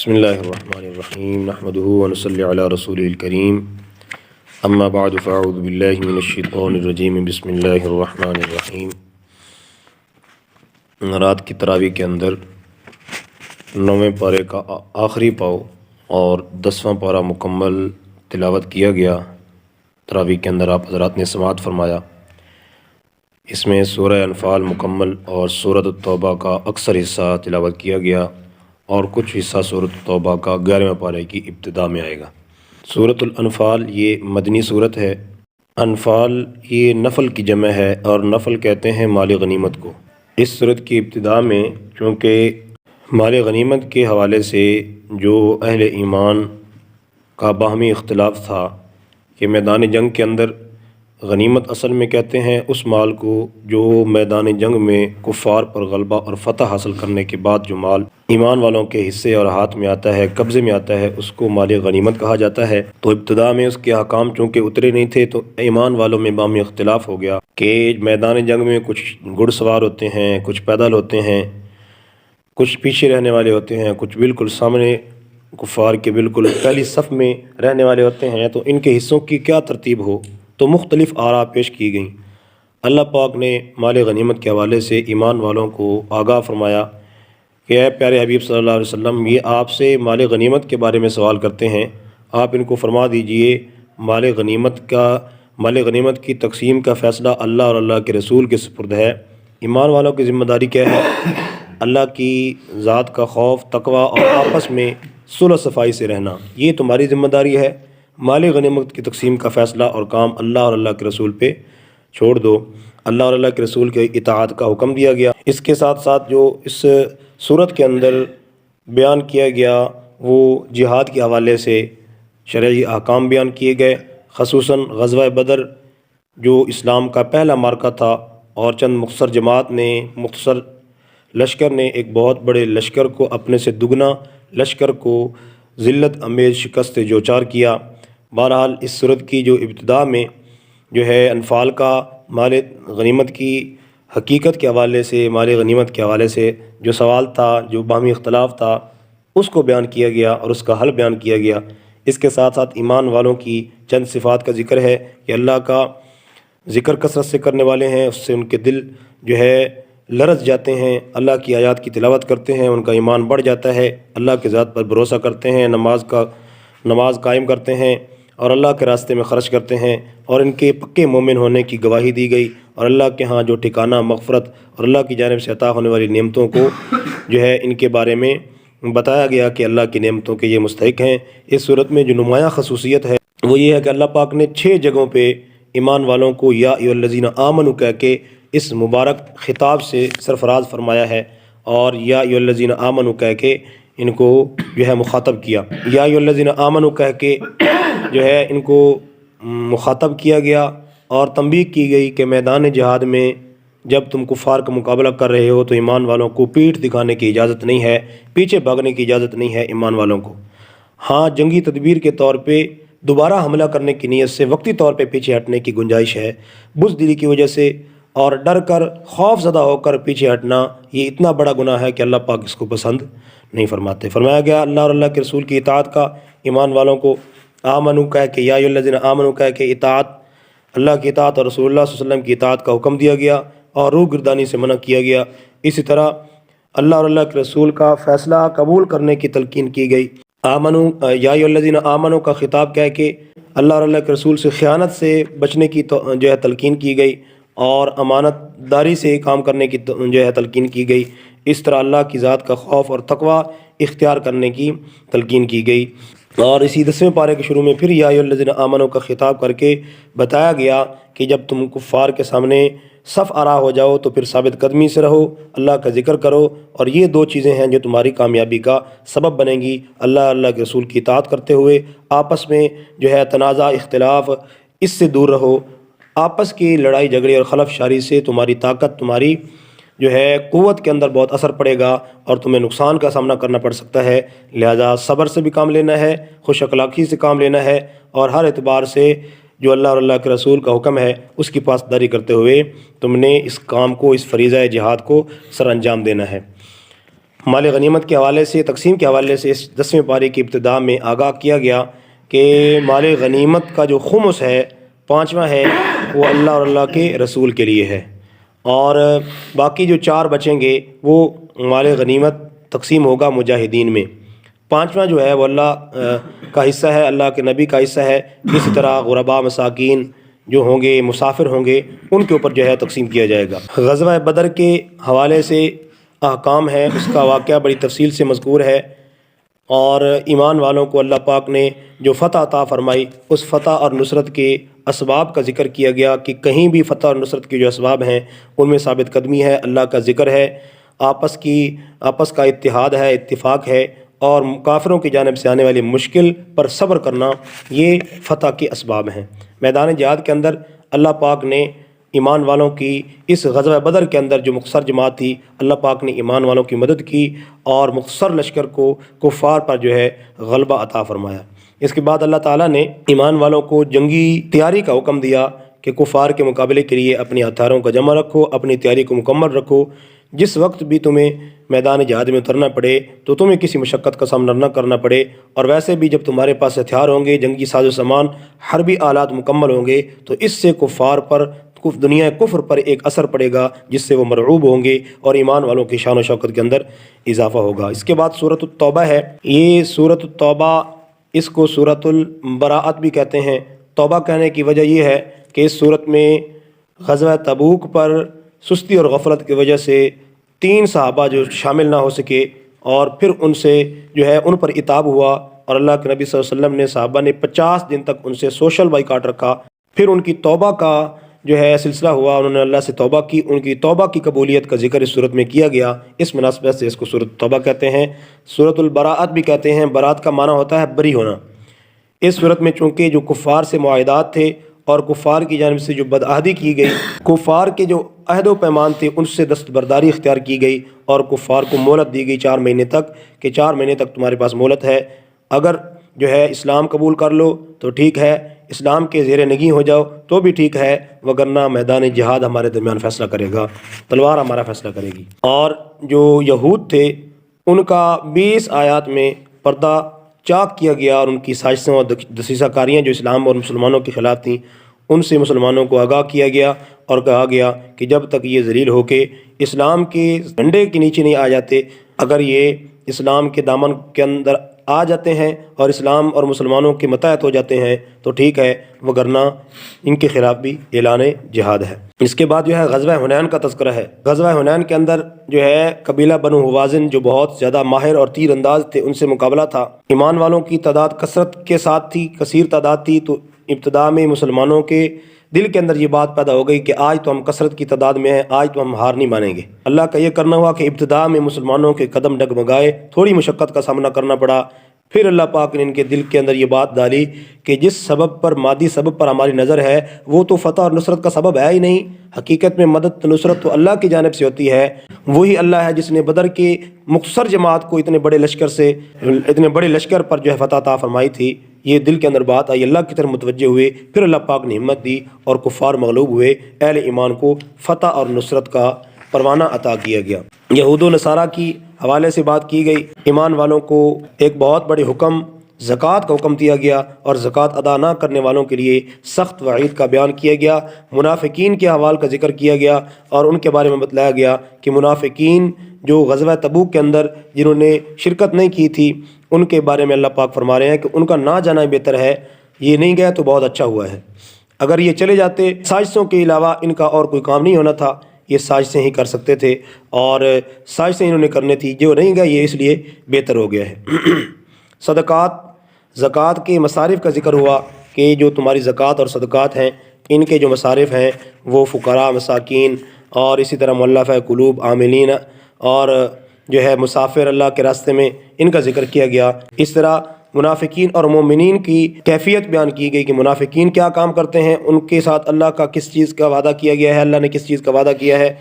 بسم اللہ الرحمن الرحیم نحمده ونصلی علی رسول الکریم اما بعد فاعوذ باللہ من الشیطان الرجیم بسم اللہ الرحمن الرحیم۔ رات کی تراویح کے اندر 9ویں پارے کا آخری پاؤ اور 10واں پارہ مکمل تلاوت کیا گیا۔ تراویح کے اندر آپ حضرات نے سماعت فرمایا۔ اس میں سورہ انفال مکمل اور سورۃ التوبہ کا اکثر حصہ تلاوت کیا گیا اور کچھ حصہ سورۃ التوبہ کا 11ویں پارے کی ابتدا میں آئے گا۔ سورۃ الانفال یہ مدنی صورت ہے۔ انفال یہ نفل کی جمع ہے اور نفل کہتے ہیں مال غنیمت کو۔ اس صورت کی ابتدا میں چونکہ مال غنیمت کے حوالے سے جو اہل ایمان کا باہمی اختلاف تھا کہ میدان جنگ کے اندر غنیمت اصل میں کہتے ہیں اس مال کو جو میدان جنگ میں کفار پر غلبہ اور فتح حاصل کرنے کے بعد جو مال ایمان والوں کے حصے اور ہاتھ میں آتا ہے، قبضے میں آتا ہے، اس کو مال غنیمت کہا جاتا ہے۔ تو ابتدا میں اس کے احکام چونکہ اترے نہیں تھے تو ایمان والوں میں باہمی اختلاف ہو گیا کہ میدان جنگ میں کچھ گھڑ سوار ہوتے ہیں، کچھ پیدل ہوتے ہیں، کچھ پیچھے رہنے والے ہوتے ہیں، کچھ بالکل سامنے کفار کے بالکل پہلی صف میں رہنے والے ہوتے ہیں، تو ان کے حصوں کی کیا ترتیب ہو، تو مختلف آراء پیش کی گئیں۔ اللہ پاک نے مال غنیمت کے حوالے سے ایمان والوں کو آگاہ فرمایا کہ اے پیارے حبیب صلی اللہ علیہ وسلم، یہ آپ سے مال غنیمت کے بارے میں سوال کرتے ہیں، آپ ان کو فرما دیجئے مال غنیمت کی تقسیم کا فیصلہ اللہ اور اللہ کے رسول کے سپرد ہے۔ ایمان والوں کی ذمہ داری کیا ہے؟ اللہ کی ذات کا خوف، تقوی اور آپس میں صلح صفائی سے رہنا، یہ تمہاری ذمہ داری ہے۔ مال غنیمت کی تقسیم کا فیصلہ اور کام اللہ اور اللہ کے رسول پہ چھوڑ دو۔ اللہ اور اللہ کے رسول کے اطاعت کا حکم دیا گیا۔ اس کے ساتھ ساتھ جو اس صورت کے اندر بیان کیا گیا وہ جہاد کے حوالے سے شرعی احکام بیان کیے گئے، خصوصاً غزوہ بدر جو اسلام کا پہلا معرکہ تھا اور چند مختصر لشکر نے ایک بہت بڑے لشکر کو اپنے سے دگنا لشکر کو ذلت امیز شکست سے دوچار کیا۔ بہرحال اس صورت کی جو ابتدا میں جو ہے انفال کا مال غنیمت کی حقیقت کے حوالے سے، مال غنیمت کے حوالے سے جو سوال تھا، جو باہمی اختلاف تھا، اس کو بیان کیا گیا اور اس کا حل بیان کیا گیا۔ اس کے ساتھ ساتھ ایمان والوں کی چند صفات کا ذکر ہے کہ اللہ کا ذکر کثرت سے کرنے والے ہیں، اس سے ان کے دل جو ہے لرز جاتے ہیں، اللہ کی آیات کی تلاوت کرتے ہیں، ان کا ایمان بڑھ جاتا ہے، اللہ کی ذات پر بھروسہ کرتے ہیں، نماز قائم کرتے ہیں اور اللہ کے راستے میں خرچ کرتے ہیں، اور ان کے پکے مومن ہونے کی گواہی دی گئی، اور اللہ کے ہاں جو ٹھکانہ مغفرت اور اللہ کی جانب سے عطا ہونے والی نعمتوں کو جو ہے ان کے بارے میں بتایا گیا کہ اللہ کی نعمتوں کے یہ مستحق ہیں۔ اس صورت میں جو نمایاں خصوصیت ہے وہ یہ ہے کہ اللہ پاک نے 6 جگہوں پہ ایمان والوں کو یا ایھا الذین آمنوا کہہ کے اس مبارک خطاب سے سرفراز فرمایا ہے، اور یا ایھا الذین آمنوا کہہ کے ان کو جو ہے مخاطب کیا۔ یا ایھا الذین آمنوا کہہ کے جو ہے ان کو مخاطب کیا گیا اور تنبیہ کی گئی کہ میدان جہاد میں جب تم کفار کا مقابلہ کر رہے ہو تو ایمان والوں کو پیٹھ دکھانے کی اجازت نہیں ہے، پیچھے بھاگنے کی اجازت نہیں ہے ایمان والوں کو۔ ہاں جنگی تدبیر کے طور پہ دوبارہ حملہ کرنے کی نیت سے وقتی طور پہ پیچھے ہٹنے کی گنجائش ہے، بزدلی کی وجہ سے اور ڈر کر خوف زدہ ہو کر پیچھے ہٹنا یہ اتنا بڑا گناہ ہے کہ اللہ پاک اس کو پسند نہیں فرماتے۔ فرمایا گیا اللہ اور اللہ کے رسول کی اطاعت کا ایمان والوں کو آمنو کہہ کے، یا ایھا الذین آمنو کہہ کے اطاعت، اللہ کی اطاعت اور رسول اللہ صلی اللہ علیہ وسلم کی اطاعت کا حکم دیا گیا اور روح گردانی سے منع کیا گیا۔ اسی طرح اللہ اور اللہ کے رسول کا فیصلہ قبول کرنے کی تلقین کی گئی۔ آمنو یا ایھا الذین آمنو کا خطاب کہہ کے اللہ اور اللہ کے رسول سے خیانت سے بچنے کی جو ہے تلقین کی گئی اور امانت داری سے کام کرنے کی جو ہے تلقین کی گئی۔ اس طرح اللہ کی ذات کا خوف اور تقوی اختیار کرنے کی تلقین کی گئی۔ اور اسی 10ویں پارے کے شروع میں پھر یا ایھا الذین آمنوا کا خطاب کر کے بتایا گیا کہ جب تم کفار کے سامنے صف آرا ہو جاؤ تو پھر ثابت قدمی سے رہو، اللہ کا ذکر کرو، اور یہ 2 چیزیں ہیں جو تمہاری کامیابی کا سبب بنیں گی۔ اللہ کے رسول کی اطاعت کرتے ہوئے آپس میں جو ہے تنازع، اختلاف، اس سے دور رہو۔ آپس کی لڑائی جھگڑے اور خلف شاری سے تمہاری طاقت، تمہاری جو ہے قوت کے اندر بہت اثر پڑے گا اور تمہیں نقصان کا سامنا کرنا پڑ سکتا ہے۔ لہذا صبر سے بھی کام لینا ہے، خوش اخلاقی سے کام لینا ہے، اور ہر اعتبار سے جو اللہ اور اللہ کے رسول کا حکم ہے اس کی پاسداری کرتے ہوئے تم نے اس کام کو، اس فریضہ جہاد کو سر انجام دینا ہے۔ مال غنیمت کے حوالے سے، تقسیم کے حوالے سے اس 10ویں پارے کی ابتدا میں آگاہ کیا گیا کہ مال غنیمت کا جو خمس ہے، 5واں ہے، وہ اللہ اور اللہ کے رسول کے لیے ہے، اور باقی جو 4 بچیں گے وہ مال غنیمت تقسیم ہوگا مجاہدین میں۔ 5واں جو ہے وہ اللہ کا حصہ ہے، اللہ کے نبی کا حصہ ہے۔ اسی طرح غرباء، مساکین جو ہوں گے، مسافر ہوں گے، ان کے اوپر جو ہے تقسیم کیا جائے گا۔ غزوہ بدر کے حوالے سے احکام ہے، اس کا واقعہ بڑی تفصیل سے مذکور ہے، اور ایمان والوں کو اللہ پاک نے جو فتح عطا فرمائی، اس فتح اور نصرت کے اسباب کا ذکر کیا گیا کہ کہیں بھی فتح اور نصرت کے جو اسباب ہیں ان میں ثابت قدمی ہے، اللہ کا ذکر ہے، آپس کا اتحاد ہے، اتفاق ہے، اور کافروں کی جانب سے آنے والی مشکل پر صبر کرنا، یہ فتح کے اسباب ہیں۔ میدان جہاد کے اندر اللہ پاک نے ایمان والوں کی اس غزوہ بدر کے اندر جو مختصر جماعت تھی، اللہ پاک نے ایمان والوں کی مدد کی اور مختصر لشکر کو کفار پر جو ہے غلبہ عطا فرمایا۔ اس کے بعد اللہ تعالیٰ نے ایمان والوں کو جنگی تیاری کا حکم دیا کہ کفار کے مقابلے کے لیے اپنی ہتھیاروں کا جمع رکھو، اپنی تیاری کو مکمل رکھو۔ جس وقت بھی تمہیں میدان جہاد میں اترنا پڑے تو تمہیں کسی مشقت کا سامنا نہ کرنا پڑے، اور ویسے بھی جب تمہارے پاس ہتھیار ہوں گے، جنگی ساز و سامان، حربی آلات مکمل ہوں گے، تو اس سے کفار پر، دنیا کفر پر ایک اثر پڑے گا جس سے وہ مرعوب ہوں گے اور ایمان والوں کی شان و شوکت کے اندر اضافہ ہوگا۔ اس کے بعد سورۃ التوبہ ہے۔ یہ سورۃ التوبہ، اس کو سورۃ البراءت بھی کہتے ہیں۔ توبہ کہنے کی وجہ یہ ہے کہ اس سورت میں غزوہ تبوک پر سستی اور غفلت کی وجہ سے 3 صحابہ جو شامل نہ ہو سکے، اور پھر ان سے جو ہے ان پر عتاب ہوا، اور اللہ کے نبی صلی اللہ علیہ وسلم نے، صحابہ نے 50 دن تک ان سے سوشل بائیکاٹ رکھا۔ پھر ان کی توبہ کا جو ہے سلسلہ ہوا، انہوں نے اللہ سے توبہ کی، ان کی توبہ کی قبولیت کا ذکر اس صورت میں کیا گیا۔ اس مناسبت سے اس کو سورۃ توبہ کہتے ہیں۔ سورۃ البراءت بھی کہتے ہیں۔ برات کا معنی ہوتا ہے بری ہونا۔ اس صورت میں چونکہ جو کفار سے معاہدات تھے اور کفار کی جانب سے جو بدعہدی کی گئی، کفار کے جو عہد و پیمان تھے ان سے دستبرداری اختیار کی گئی، اور کفار کو مہلت دی گئی 4 مہینے تک، کہ 4 مہینے تک تمہارے پاس مہلت ہے، اگر جو ہے اسلام قبول کر لو تو ٹھیک ہے، اسلام کے زیر نگیں ہو جاؤ تو بھی ٹھیک ہے، وگرنہ میدان جہاد ہمارے درمیان فیصلہ کرے گا، تلوار ہمارا فیصلہ کرے گی۔ اور جو یہود تھے ان کا 20 آیات میں پردہ چاک کیا گیا، اور ان کی سازشیں اور دسیسہ کاریاں جو اسلام اور مسلمانوں کے خلاف تھیں ان سے مسلمانوں کو آگاہ کیا گیا، اور کہا گیا کہ جب تک یہ ذلیل ہو کے اسلام کے جھنڈے کے نیچے نہیں آ جاتے، اگر یہ اسلام کے دامن کے اندر آ جاتے ہیں اور اسلام اور مسلمانوں کے متحد ہو جاتے ہیں تو ٹھیک ہے، وگرنہ ان کے خلاف بھی اعلان جہاد ہے۔ اس کے بعد جو ہے غزوہ حنین کا تذکرہ ہے۔ غزوہ حنین کے اندر جو ہے قبیلہ بنو حوازن جو بہت زیادہ ماہر اور تیر انداز تھے، ان سے مقابلہ تھا۔ ایمان والوں کی تعداد کثرت کے ساتھ تھی، کثیر تعداد تھی، تو ابتدا میں مسلمانوں کے دل کے اندر یہ بات پیدا ہو گئی کہ آج تو ہم کثرت کی تعداد میں ہیں، آج تو ہم ہار نہیں مانیں گے۔ اللہ کا یہ کرنا ہوا کہ ابتدا میں مسلمانوں کے قدم ڈگمگائے، تھوڑی مشقت کا سامنا کرنا پڑا، پھر اللہ پاک نے ان کے دل کے اندر یہ بات ڈالی کہ جس سبب پر، مادی سبب پر ہماری نظر ہے، وہ تو فتح اور نصرت کا سبب ہے ہی نہیں۔ حقیقت میں مدد نصرت تو اللہ کی جانب سے ہوتی ہے۔ وہی اللہ ہے جس نے بدر کے مختصر جماعت کو اتنے بڑے لشکر پر جو ہے فتح عطا فرمائی تھی۔ یہ دل کے اندر بات آئی، اللہ کی طرف متوجہ ہوئے، پھر اللہ پاک نے ہمت دی اور کفار مغلوب ہوئے، اہل ایمان کو فتح اور نصرت کا پروانہ عطا کیا گیا۔ یہود و نصارہ کی حوالے سے بات کی گئی۔ ایمان والوں کو ایک بہت بڑے حکم، زکوٰۃ کا حکم دیا گیا، اور زکوٰۃ ادا نہ کرنے والوں کے لیے سخت وعید کا بیان کیا گیا۔ منافقین کے احوال کا ذکر کیا گیا، اور ان کے بارے میں بتلایا گیا کہ منافقین جو غزوہ تبوک کے اندر جنہوں نے شرکت نہیں کی تھی، ان کے بارے میں اللہ پاک فرما رہے ہیں کہ ان کا نہ جانا بہتر ہے، یہ نہیں گئے تو بہت اچھا ہوا ہے۔ اگر یہ چلے جاتے، سازشوں کے علاوہ ان کا اور کوئی کام نہیں ہونا تھا، یہ سازشیں ہی کر سکتے تھے، اور سازشیں انہوں نے کرنی تھی، جو نہیں گئے یہ اس لیے بہتر ہو گیا ہے۔ صدقات، زکوٰۃ کے مصارف کا ذکر ہوا کہ جو تمہاری زکوٰۃ اور صدقات ہیں، ان کے جو مصارف ہیں وہ فقراء، مساکین، اور اسی طرح مؤلفہ قلوب، عاملین، اور جو ہے مسافر اللہ کے راستے میں، ان کا ذکر کیا گیا۔ اس طرح منافقین اور مومنین کی کیفیت بیان کی گئی کہ منافقین کیا کام کرتے ہیں، ان کے ساتھ اللہ کا کس چیز کا وعدہ کیا گیا ہے، اللہ نے کس چیز کا وعدہ کیا ہے،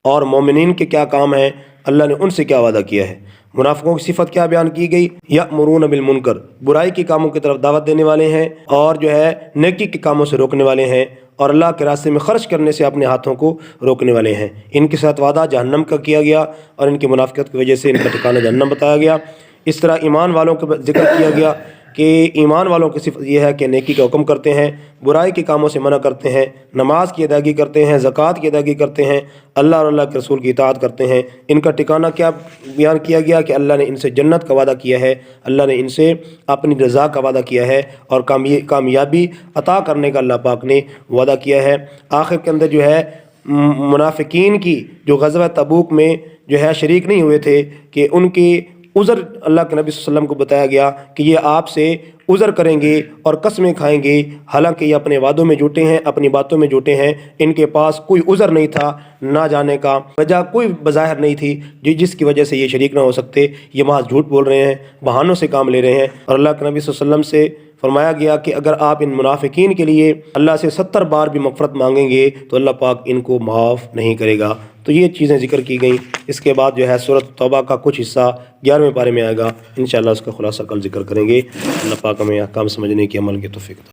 اور مومنین کے کیا کام ہیں، اللہ نے ان سے کیا وعدہ کیا ہے۔ منافقوں کی صفت کیا بیان کی گئی؟ یأمرون بالمنکر، برائی کے کاموں کی طرف دعوت دینے والے ہیں، اور جو ہے نیکی کے کاموں سے روکنے والے ہیں، اور اللہ کے راستے میں خرچ کرنے سے اپنے ہاتھوں کو روکنے والے ہیں۔ ان کے ساتھ وعدہ جہنم کا کیا گیا اور ان کی منافقت کی وجہ سے ان کا ٹھکانہ جہنم بتایا گیا۔ اس طرح ایمان والوں کا ذکر کیا گیا کہ ایمان والوں کی صفت یہ ہے کہ نیکی کا حکم کرتے ہیں، برائی کے کاموں سے منع کرتے ہیں، نماز کی ادائیگی کرتے ہیں، زکوٰۃ کی ادائیگی کرتے ہیں، اللہ اور اللہ کے رسول کی اطاعت کرتے ہیں۔ ان کا ٹھکانہ کیا بیان کیا گیا کہ اللہ نے ان سے جنت کا وعدہ کیا ہے، اللہ نے ان سے اپنی رضا کا وعدہ کیا ہے اور کامیابی عطا کرنے کا اللہ پاک نے وعدہ کیا ہے۔ آخر کے اندر جو ہے منافقین کی جو غزوہ تبوک میں جو ہے شریک نہیں ہوئے تھے کہ ان کی عذر اللہ کے نبی صلی اللہ علیہ وسلم کو بتایا گیا کہ یہ آپ سے عذر کریں گے اور قسمیں کھائیں گے، حالانکہ یہ اپنے وعدوں میں جھوٹے ہیں، اپنی باتوں میں جھوٹے ہیں۔ ان کے پاس کوئی عذر نہیں تھا نہ جانے کا، وجہ کوئی بظاہر نہیں تھی جس کی وجہ سے یہ شریک نہ ہو سکتے۔ یہ محض جھوٹ بول رہے ہیں، بہانوں سے کام لے رہے ہیں۔ اور اللہ کے نبی صلی اللہ علیہ وسلم سے فرمایا گیا کہ اگر آپ ان منافقین کے لیے اللہ سے 70 بار بھی مغفرت مانگیں گے تو اللہ پاک ان کو معاف نہیں کرے گا۔ تو یہ چیزیں ذکر کی گئیں۔ اس کے بعد جو ہے سورۃ توبہ کا کچھ حصہ 11ویں پارے میں آئے گا، انشاءاللہ اس کا خلاصہ کل ذکر کریں گے۔ اللہ پاک ہمیں احکام سمجھنے کی عمل کی توفیق عطا